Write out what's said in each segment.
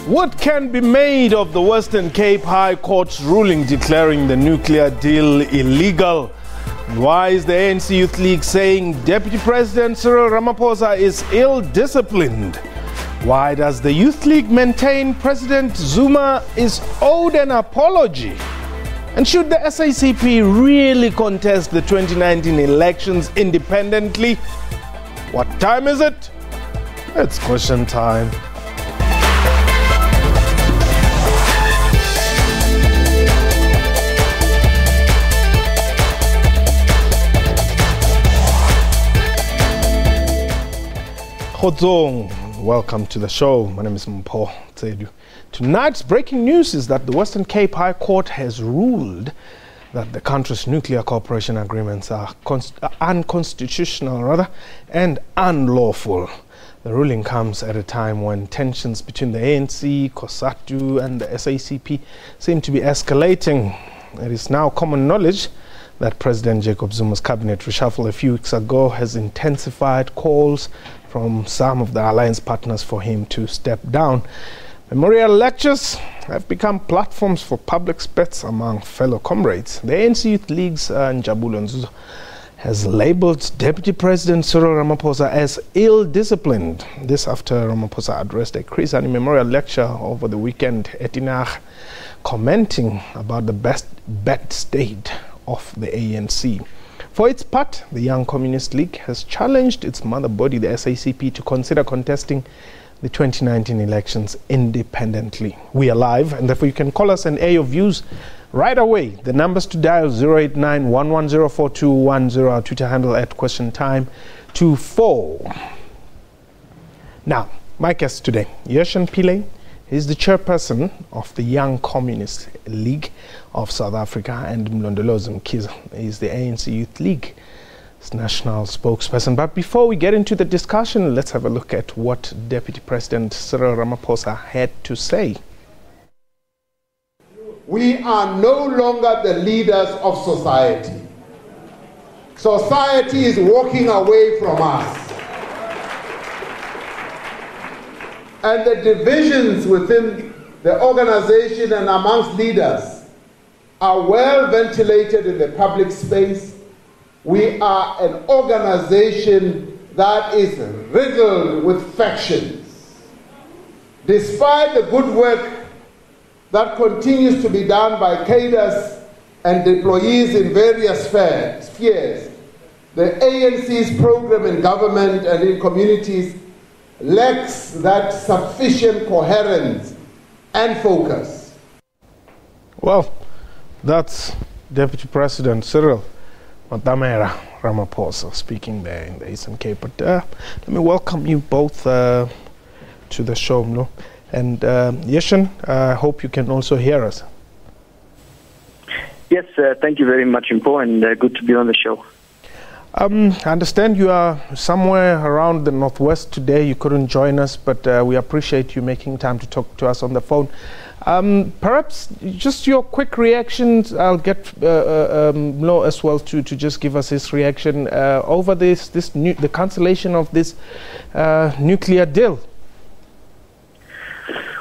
What can be made of the Western Cape High Court's ruling declaring the nuclear deal illegal? And why is the ANC Youth League saying Deputy President Cyril Ramaphosa is ill-disciplined? Why does the Youth League maintain President Zuma is owed an apology? And should the SACP really contest the 2019 elections independently? What time is it? It's question time. Welcome to the show. My name is Mpho Tsedu. Tonight's breaking news is that the Western Cape High Court has ruled that the country's nuclear cooperation agreements are unconstitutional and unlawful. The ruling comes at a time when tensions between the ANC, COSATU and the SACP seem to be escalating. It is now common knowledge that President Jacob Zuma's cabinet reshuffle a few weeks ago has intensified calls from some of the alliance partners for him to step down. Memorial lectures have become platforms for public spats among fellow comrades. The ANC Youth League's Njabulo and Nzuza has labeled Deputy President Cyril Ramaphosa as ill-disciplined. This after Ramaphosa addressed a Chris Hani memorial lecture over the weekend at Uitenhage, commenting about the bad state of the ANC. For its part, the Young Communist League has challenged its mother body, the SACP, to consider contesting the 2019 elections independently. We are live, and therefore you can call us and air your views right away. The numbers to dial 089-1104-210, our Twitter handle at QuestionTime24. Now, my guest today, Yeshan Pillay. He's the chairperson of the Young Communist League of South Africa, and Mlondolozi Mkhize is the ANC Youth League's national spokesperson. But before we get into the discussion, let's have a look at what Deputy President Cyril Ramaphosa had to say. We are no longer the leaders of society. Society is walking away from us. And the divisions within the organization and amongst leaders are well ventilated in the public space. We are an organization that is riddled with factions. Despite the good work that continues to be done by cadres and employees in various spheres, the ANC's program in government and in communities lacks that sufficient coherence and focus. Well, that's Deputy President Cyril Ramaphosa speaking there in the Eastern Cape. But let me welcome you both to the show, no? And Yeshan, I hope you can also hear us. Yes, thank you very much, Mpho, and good to be on the show. I understand you are somewhere around the northwest today. You couldn't join us, but we appreciate you making time to talk to us on the phone. Perhaps just your quick reactions. I'll get Mlo as well to just give us his reaction over the cancellation of this nuclear deal.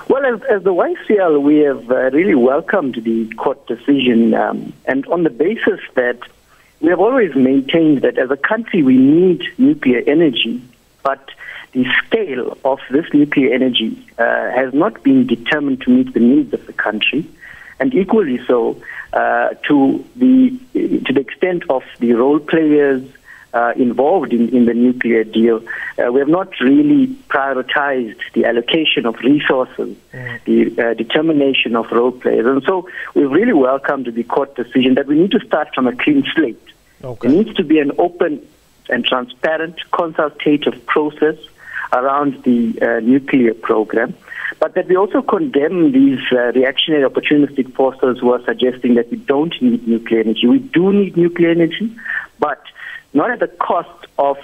Well, as the YCL, we have really welcomed the court decision, and on the basis that we have always maintained that as a country we need nuclear energy, but the scale of this nuclear energy has not been determined to meet the needs of the country, and equally so to the extent of the role players involved in the nuclear deal. We have not really prioritized the allocation of resources, the determination of role players. And so we've really welcomed the court decision that we need to start from a clean slate. Okay. There needs to be an open and transparent consultative process around the nuclear program, but that we also condemn these reactionary opportunistic forces who are suggesting that we don't need nuclear energy. We do need nuclear energy, but not at the cost of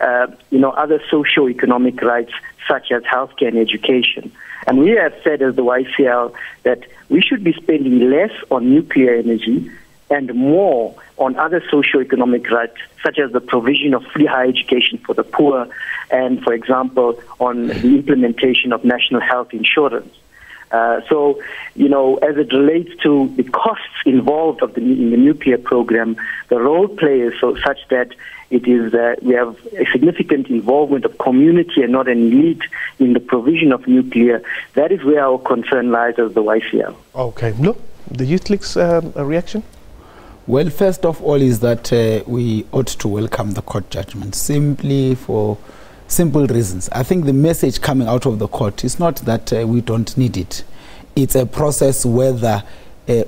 other socio-economic rights such as healthcare and education. And we have said as the YCL that we should be spending less on nuclear energy and more on other socio-economic rights, such as the provision of free higher education for the poor, and, for example, on the implementation of national health insurance. So, as it relates to the costs involved in the nuclear program, the role play is such that it is we have a significant involvement of community and not an elite in the provision of nuclear. That is where our concern lies as the YCL. Okay. No, the Youth League's reaction? Well, first of all is that we ought to welcome the court judgment simply for simple reasons. I think the message coming out of the court is not that we don't need it. It's a process whether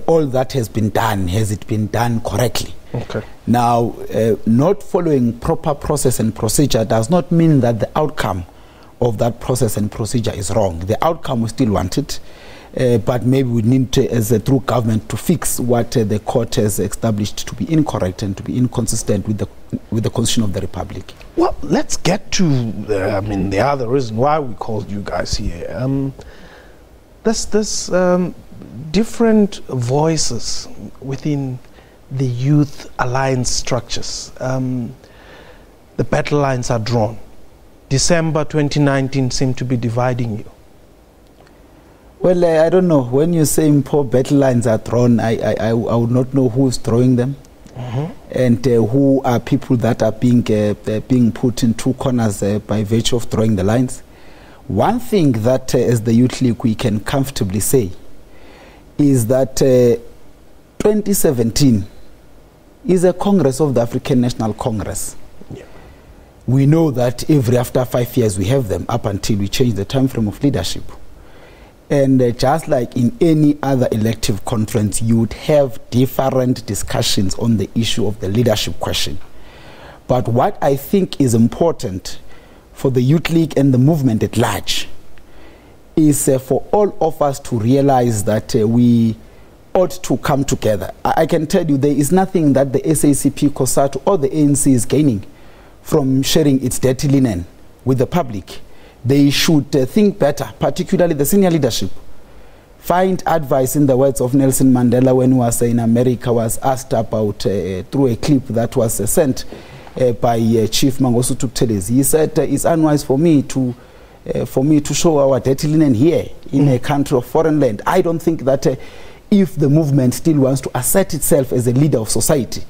all that has been done, has it been done correctly? Okay. Now, not following proper process and procedure does not mean that the outcome of that process and procedure is wrong. The outcome we still want it, but maybe we need to, as a true government, to fix what the court has established to be incorrect and to be inconsistent with the Constitution of the Republic. Well, let's get to the other reason why we called you guys here. There's different voices within the youth alliance structures. The battle lines are drawn. December 2019 seemed to be dividing you. Well, I don't know. When you say poor battle lines are drawn, I would not know who's drawing them. And who are people that are being put in two corners by virtue of drawing the lines. One thing that as the Youth League we can comfortably say is that 2017 is a Congress of the African National Congress. Yeah. We know that after 5 years we have them up until we change the time frame of leadership. And just like in any other elective conference, you would have different discussions on the issue of the leadership question. But what I think is important for the Youth League and the movement at large is for all of us to realize that we ought to come together. I can tell you there is nothing that the SACP, COSATU or the ANC is gaining from sharing its dirty linen with the public. They should think better, particularly the senior leadership. Find advice, in the words of Nelson Mandela when he was in America, was asked about through a clip that was sent by Chief Mangosuthu Buthelezi. He said, it's unwise for me to show our dirty linen here in a country of foreign land. I don't think that if the movement still wants to assert itself as a leader of society,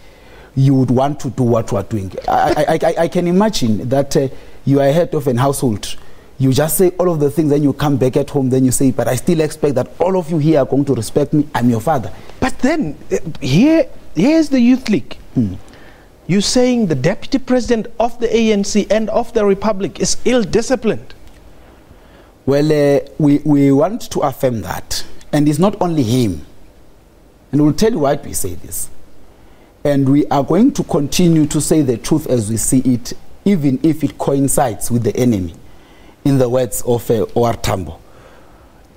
you would want to do what we are doing. I can imagine that you are head of an household. You just say all of the things, then you come back at home, then you say, but I still expect that all of you here are going to respect me. I'm your father. But then, here's the Youth League. You're saying the deputy president of the ANC and of the Republic is ill-disciplined. Well, we want to affirm that. And it's not only him. And we'll tell you why we say this. And we are going to continue to say the truth as we see it, even if it coincides with the enemy. In the words of O.R. Tambo,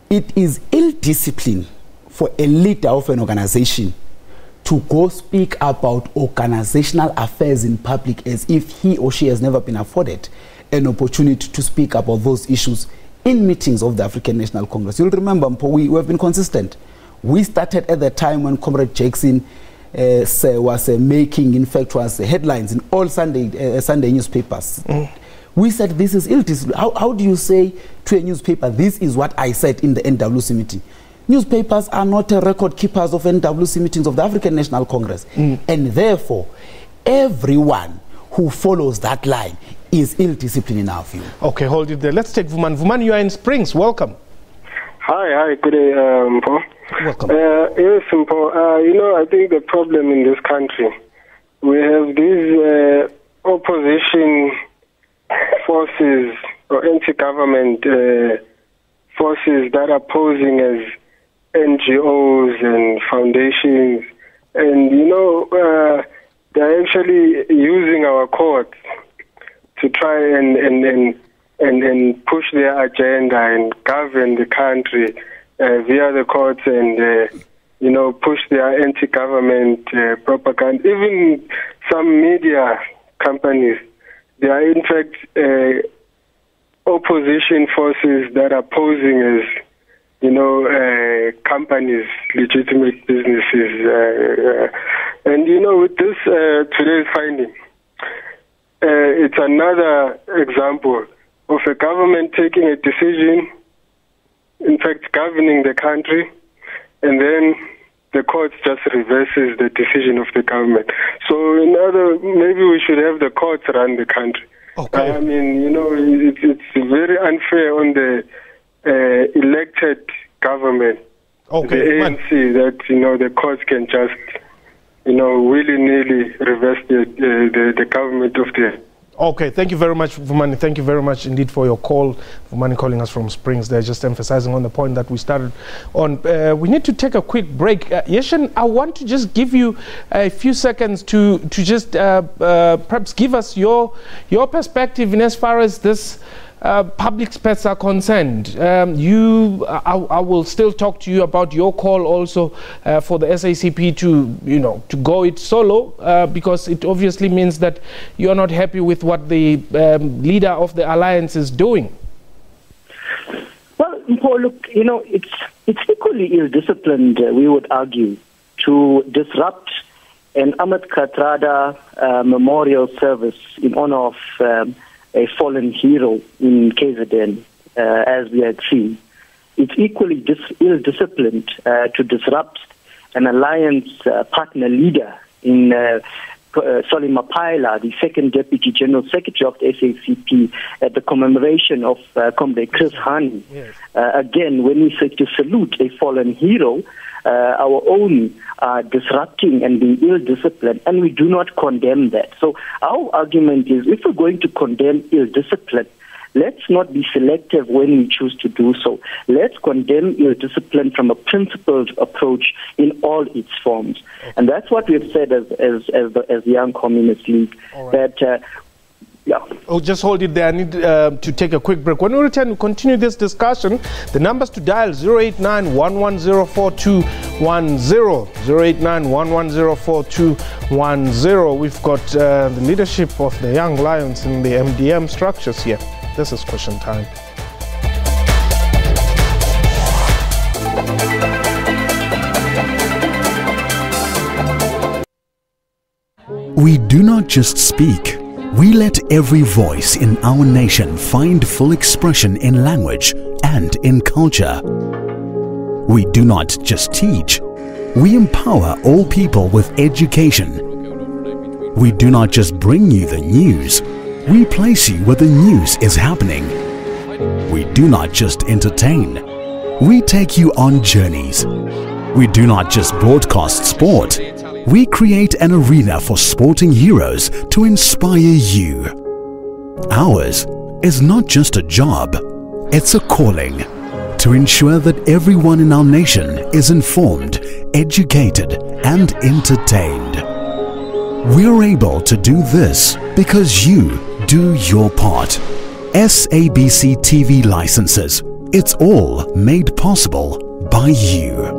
it is ill-discipline for a leader of an organization to go speak about organizational affairs in public as if he or she has never been afforded an opportunity to speak about those issues in meetings of the African National Congress. You'll remember, we have been consistent. We started at the time when Comrade Jackson was making, in fact, was headlines in all Sunday newspapers. We said this is ill-discipline. How do you say to a newspaper, this is what I said in the NWC meeting? Newspapers are not record keepers of NWC meetings of the African National Congress. And therefore, everyone who follows that line is ill-disciplined in our view. Okay, hold it there. Let's take Vuman. Vuman, you are in Springs. Welcome. Hi, good day, Paul. Welcome. Yes, Paul. I think the problem in this country, we have these opposition forces or anti-government forces that are posing as NGOs and foundations, and they're actually using our courts to try and push their agenda and govern the country via the courts and push their anti-government propaganda. Even some media companies, they are in fact opposition forces that are posing as, companies, legitimate businesses. And with this today's finding, it's another example of a government taking a decision in fact, governing the country, and then the court just reverses the decision of the government. So, maybe we should have the courts run the country. Okay. I mean, it's very unfair on the elected government, the ANC, that the courts can just, willy-nilly reverse the government of the. Okay, thank you very much, Vumani. Thank you very much indeed for your call. Vumani calling us from Springs. They're just emphasizing on the point that we started on. We need to take a quick break. Yeshan, I want to just give you a few seconds to just perhaps give us your perspective in as far as this public spats are concerned. I will still talk to you about your call also for the SACP to go it solo because it obviously means that you're not happy with what the leader of the alliance is doing. Well, Paul, look, it's equally ill-disciplined, we would argue, to disrupt an Ahmed Kathrada memorial service in honor of a fallen hero in KZN, as we had seen. It's equally ill-disciplined to disrupt an alliance partner leader in Solly Mapaila, the second Deputy General Secretary of the SACP, at the commemoration of Comrade Chris Hani. Yes. Again, when we say to salute a fallen hero, our own are disrupting and being ill-disciplined, and we do not condemn that. So our argument is, if we're going to condemn ill-discipline, let's not be selective when we choose to do so. Let's condemn ill-discipline from a principled approach in all its forms. Okay. And that's what we've said as the Young Communist League. All right. That yeah. Oh, just hold it there. I need to take a quick break. When we return, we'll continue this discussion. The numbers to dial 089-1104-210. 089-1104-210. We've got the leadership of the Young Lions in the MDM structures here. This is question time. We do not just speak. We let every voice in our nation find full expression in language and in culture. We do not just teach. We empower all people with education. We do not just bring you the news. We place you where the news is happening. We do not just entertain. We take you on journeys. We do not just broadcast sport. We create an arena for sporting heroes to inspire you. Ours is not just a job, it's a calling to ensure that everyone in our nation is informed, educated, and entertained. We're able to do this because you do your part. SABC TV licenses. It's all made possible by you.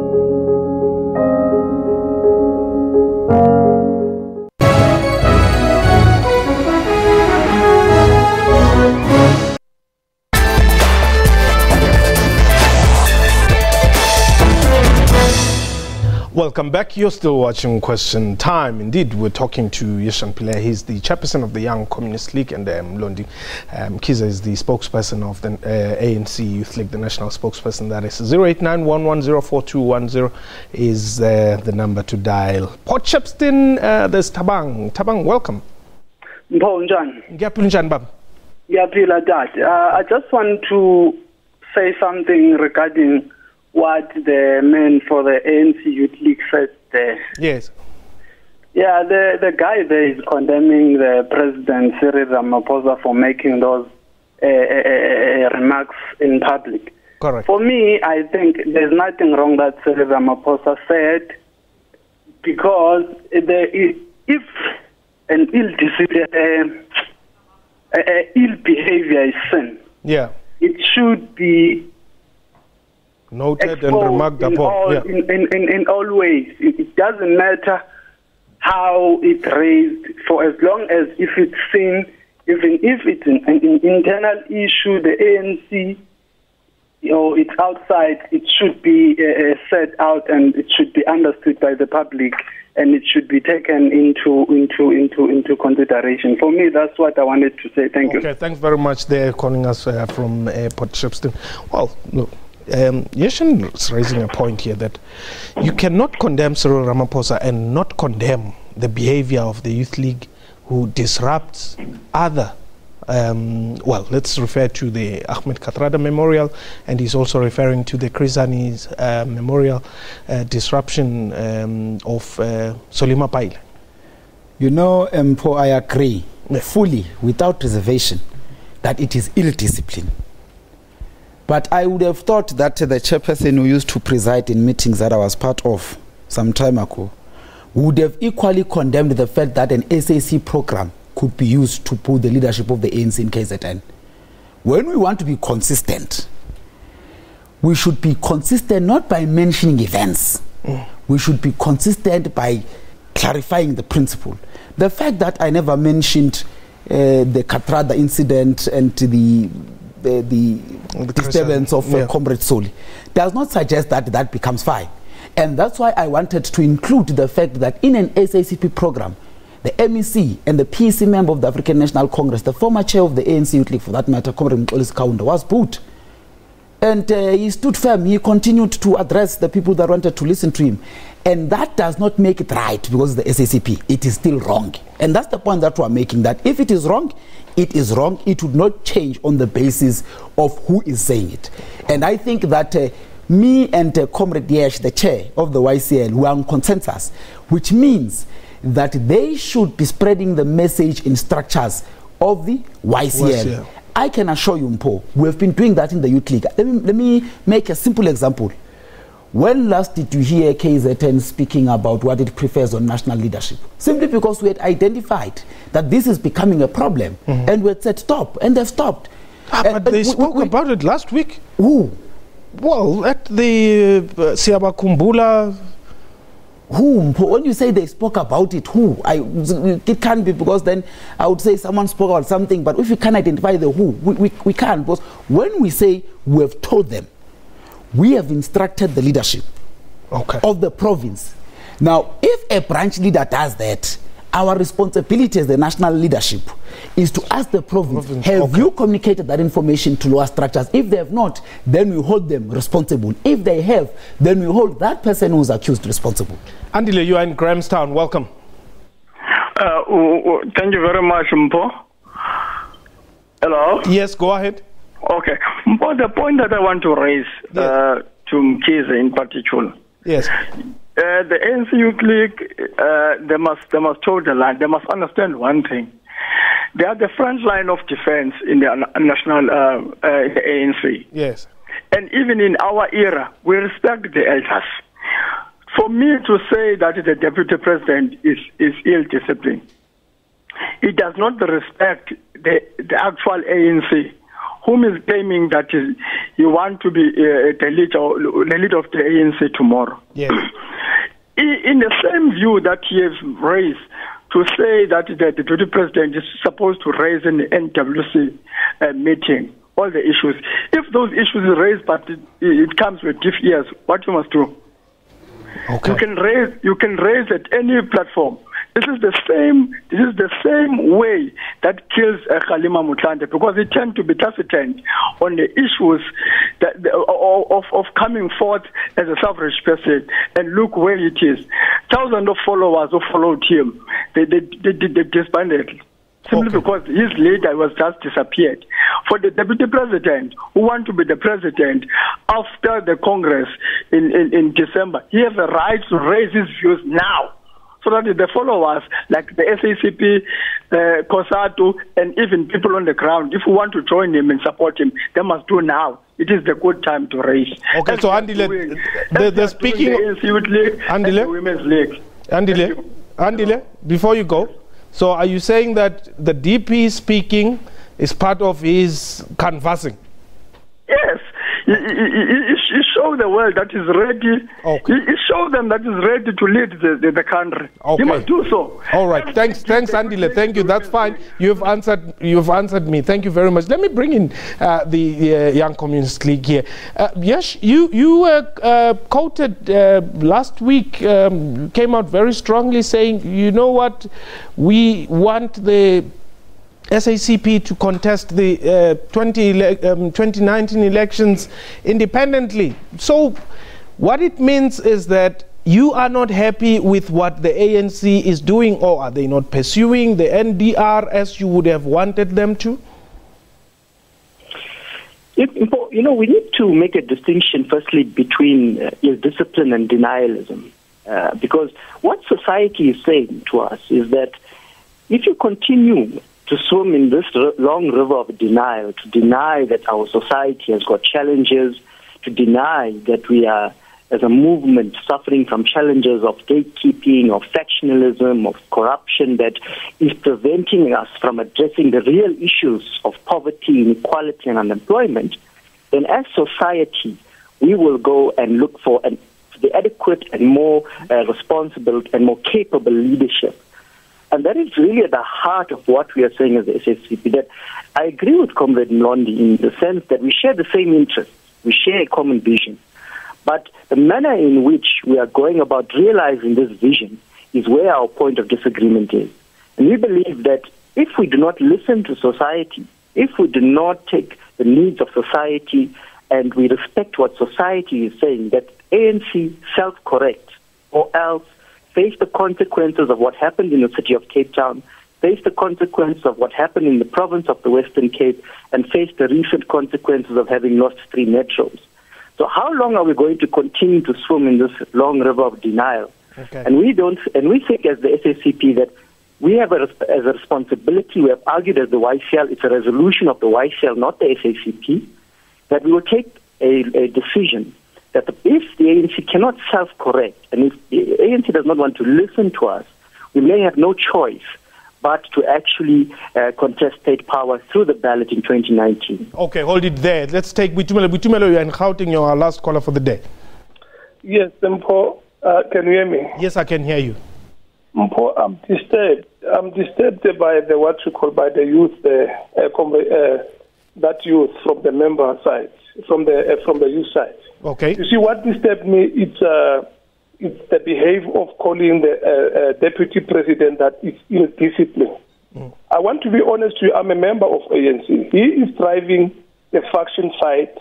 Welcome back. You're still watching Question Time. Indeed, we're talking to Yeshan Pillay. He's the chairperson of the Young Communist League, and Mlondi Kiza is the spokesperson of the ANC Youth League, the national spokesperson. That is 089-1104-210 is the number to dial. Port Shepstone, there's Tabang. Tabang, welcome. I just want to say something regarding what the men for the ANC Youth League said there. Yes. Yeah, the guy there is condemning the President Cyril Ramaphosa for making those remarks in public. Correct. For me, I think there's nothing wrong that Cyril Ramaphosa said, because if an ill behavior is sin, yeah, it should be noted and remarked upon. In all ways. It doesn't matter how it's raised, for as long as if it's seen, even if it's an internal issue, the ANC, it's outside, it should be set out and it should be understood by the public, and it should be taken into consideration. For me, that's what I wanted to say. Thank you. Okay, thanks very much. They're calling us from Port Shepstone. Well, look, Yeshan is raising a point here that you cannot condemn Cyril Ramaphosa and not condemn the behavior of the Youth League who disrupts other, well, let's refer to the Ahmed Kathrada Memorial, and he's also referring to the Chris Hani's memorial disruption of Solima Paile. You know, Mpo, I agree fully, without reservation, that it is ill-discipline. But I would have thought that the chairperson who used to preside in meetings that I was part of some time ago would have equally condemned the fact that an SAC program could be used to pull the leadership of the ANC in KZN. When we want to be consistent, we should be consistent not by mentioning events. We should be consistent by clarifying the principle. The fact that I never mentioned the Kathrada incident and the disturbance of Comrade Soli does not suggest that that becomes fine. And that's why I wanted to include the fact that in an SACP program, the MEC and the PEC member of the African National Congress, the former chair of the ANC Youth League for that matter, Comrade Mxolisi Kaunda, was put. And he stood firm. He continued to address the people that wanted to listen to him. And that does not make it right because the SACP, it is still wrong. And that's the point that we're making, that if it is wrong, it is wrong. It would not change on the basis of who is saying it. And I think that me and Comrade Yesh, the chair of the YCL, we are on consensus, which means that they should be spreading the message in structures of the YCL. I can assure you, Mpo, we have been doing that in the Youth League. Let me make a simple example. When last did you hear KZN speaking about what it prefers on national leadership? Simply because we had identified that this is becoming a problem, and we had said stop, and they've stopped. But they spoke about it last week. Who? Well, at the Siaba Kumbula. Who? When you say they spoke about it, who? It can't be, because then I would say someone spoke about something, but if you can't identify the who, we can't. Because when we say we have told them, we have instructed the leadership of the province. Now, if a branch leader does that, our responsibility as the national leadership is to ask the province, have you communicated that information to lower structures? If they have not, then we hold them responsible. If they have, then we hold that person who is accused responsible. Andile, you are in Grahamstown. Welcome. Thank you very much, Mpo. Hello? Yes, go ahead. Okay. Mpo, the point that I want to raise to Mkhize in particular. Yes. The ANC Youth League, they must toe the line. They must understand one thing. They are the front line of defense in the national the ANC. Yes. And even in our era, we respect the elders. For me to say that the deputy president is ill-disciplined, it does not respect the actual ANC, whom is claiming that you want to be the leader of the ANC tomorrow. Yes. In the same view that he has raised, to say that the deputy president is supposed to raise in the NWC meeting all the issues. If those issues are raised, but it comes with deaf ears, what you must do? Okay. You can raise at any platform. This is the same way that kills Kgalema Motlanthe, because he tends to be taciturn on the issues of coming forth as a suffrage person. And look where it is. Thousands of followers who followed him, they disbanded. Simply because his leader was just disappeared. For the deputy president who want to be the president after the Congress in December, he has a right to raise his views now, so that the followers, like the SACP, COSATU, and even people on the ground, if we want to join him and support him, they must do now. It is the good time to raise. Okay, so Andile, the speaking of the Youth League and the Women's League. Andile, before you go, so are you saying that the DP speaking is part of his canvassing? Yes. He showed the world that he's ready. He showed them that he's ready to lead the country. He must do so. All right. Thanks, Andile. Thank you. That's fine. You've answered me. Thank you very much. Let me bring in the Young Communist League here. Yes, you quoted last week, came out very strongly saying, you know what, we want the SACP to contest the 2019 elections independently. So what it means is that you are not happy with what the ANC is doing, or are they not pursuing the NDR as you would have wanted them to? You know, we need to make a distinction, firstly, between ill-discipline and denialism. Because what society is saying to us is that if you continue to swim in this long river of denial, to deny that our society has got challenges, to deny that we are, as a movement, suffering from challenges of gatekeeping, of factionalism, of corruption that is preventing us from addressing the real issues of poverty, inequality, and unemployment, then as society, we will go and look for the adequate and more responsible and more capable leadership. And that is really at the heart of what we are saying as the SACP, that I agree with Comrade Mlondi in the sense that we share the same interests, we share a common vision. But the manner in which we are going about realizing this vision is where our point of disagreement is. And we believe that if we do not listen to society, if we do not take the needs of society and we respect what society is saying, that ANC self-correct or else face the consequences of what happened in the city of Cape Town, face the consequences of what happened in the province of the Western Cape, and face the recent consequences of having lost 3 metros. So how long are we going to continue to swim in this long river of denial? Okay. And we think as the SACP that we have as a responsibility, we have argued as the YCL, it's a resolution of the YCL, not the SACP, that we will take a decision that if the ANC cannot self-correct, and if the ANC does not want to listen to us, we may have no choice but to actually contest state power through the ballot in 2019. Okay, hold it there. Let's take Uitenhage. Uitenhage, you are in Gauteng, you're our last caller for the day. Yes, Mpho, can you hear me? Yes, I can hear you. Mpho, I'm disturbed. I'm disturbed by the youth, that youth from the member side, from the youth side. Okay. You see, what disturbed me, it's the behavior of calling the deputy president that is ill-disciplined. I want to be honest with you, I'm a member of ANC. He is driving the faction side.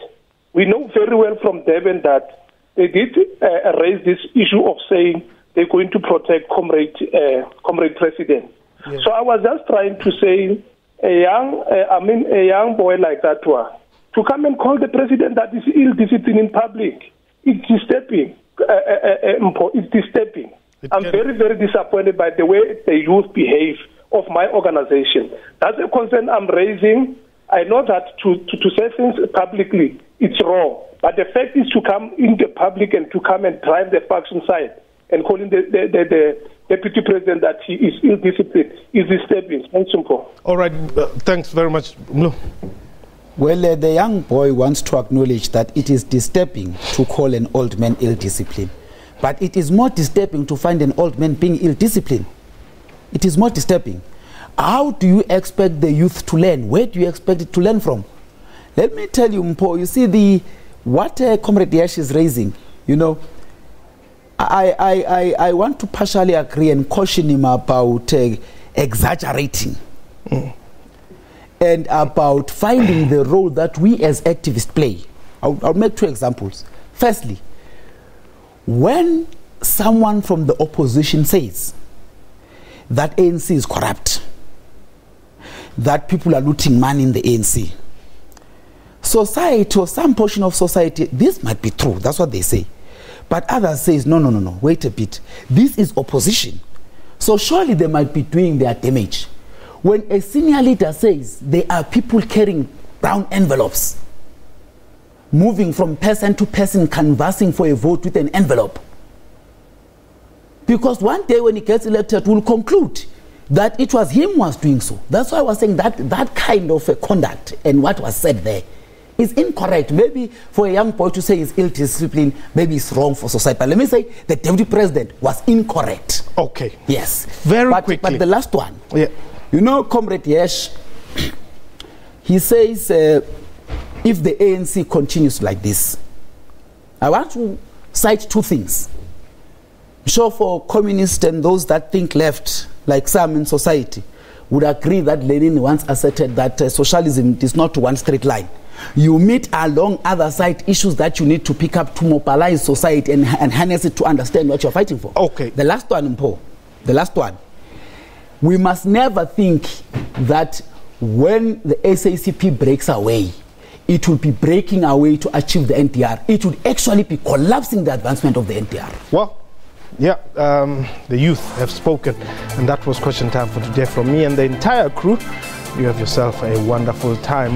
We know very well from Durban that they did raise this issue of saying they're going to protect comrade president. Yes. So I was just trying to say, a young boy like that one, to come and call the president that is ill-disciplined in public, it's disturbing. It's disturbing. I'm very, very disappointed by the way the youth behave of my organization. That's a concern I'm raising. I know that to say things publicly, it's wrong. But the fact is to come in the public and to come and drive the faction side and calling the deputy president that he is ill-disciplined is disturbing. Thanks, Mpho. All right. Thanks very much. Well, the young boy wants to acknowledge that it is disturbing to call an old man ill-disciplined. But it is more disturbing to find an old man being ill-disciplined. It is more disturbing. How do you expect the youth to learn? Where do you expect it to learn from? Let me tell you, Mpho, you see what Comrade Yash is raising, you know, I want to partially agree and caution him about exaggerating. And about finding the role that we as activists play. I'll make 2 examples. Firstly, when someone from the opposition says that ANC is corrupt, that people are looting money in the ANC, society or some portion of society, this might be true, that's what they say. But others say, no, wait a bit. This is opposition. So surely they might be doing their damage. When a senior leader says there are people carrying brown envelopes, moving from person to person, canvassing for a vote with an envelope. Because one day when he gets elected, we'll conclude that it was him who was doing so. That's why I was saying that kind of a conduct and what was said there is incorrect. Maybe for a young boy to say he's ill-disciplined, maybe it's wrong for society. But let me say the deputy president was incorrect. Okay. Yes. Very quickly. But the last one. Yeah. You know, Comrade Yash, he says if the ANC continues like this, I want to cite 2 things. I'm sure for communists and those that think left, like some in society, would agree that Lenin once asserted that socialism is not one straight line. You meet along other side issues that you need to pick up to mobilize society and harness it to understand what you're fighting for. Okay. The last one, Mpo. The last one. We must never think that when the SACP breaks away, it will be breaking away to achieve the NTR. It would actually be collapsing the advancement of the NTR. Well, yeah, the youth have spoken, and that was question time for today from me and the entire crew. You have yourself a wonderful time.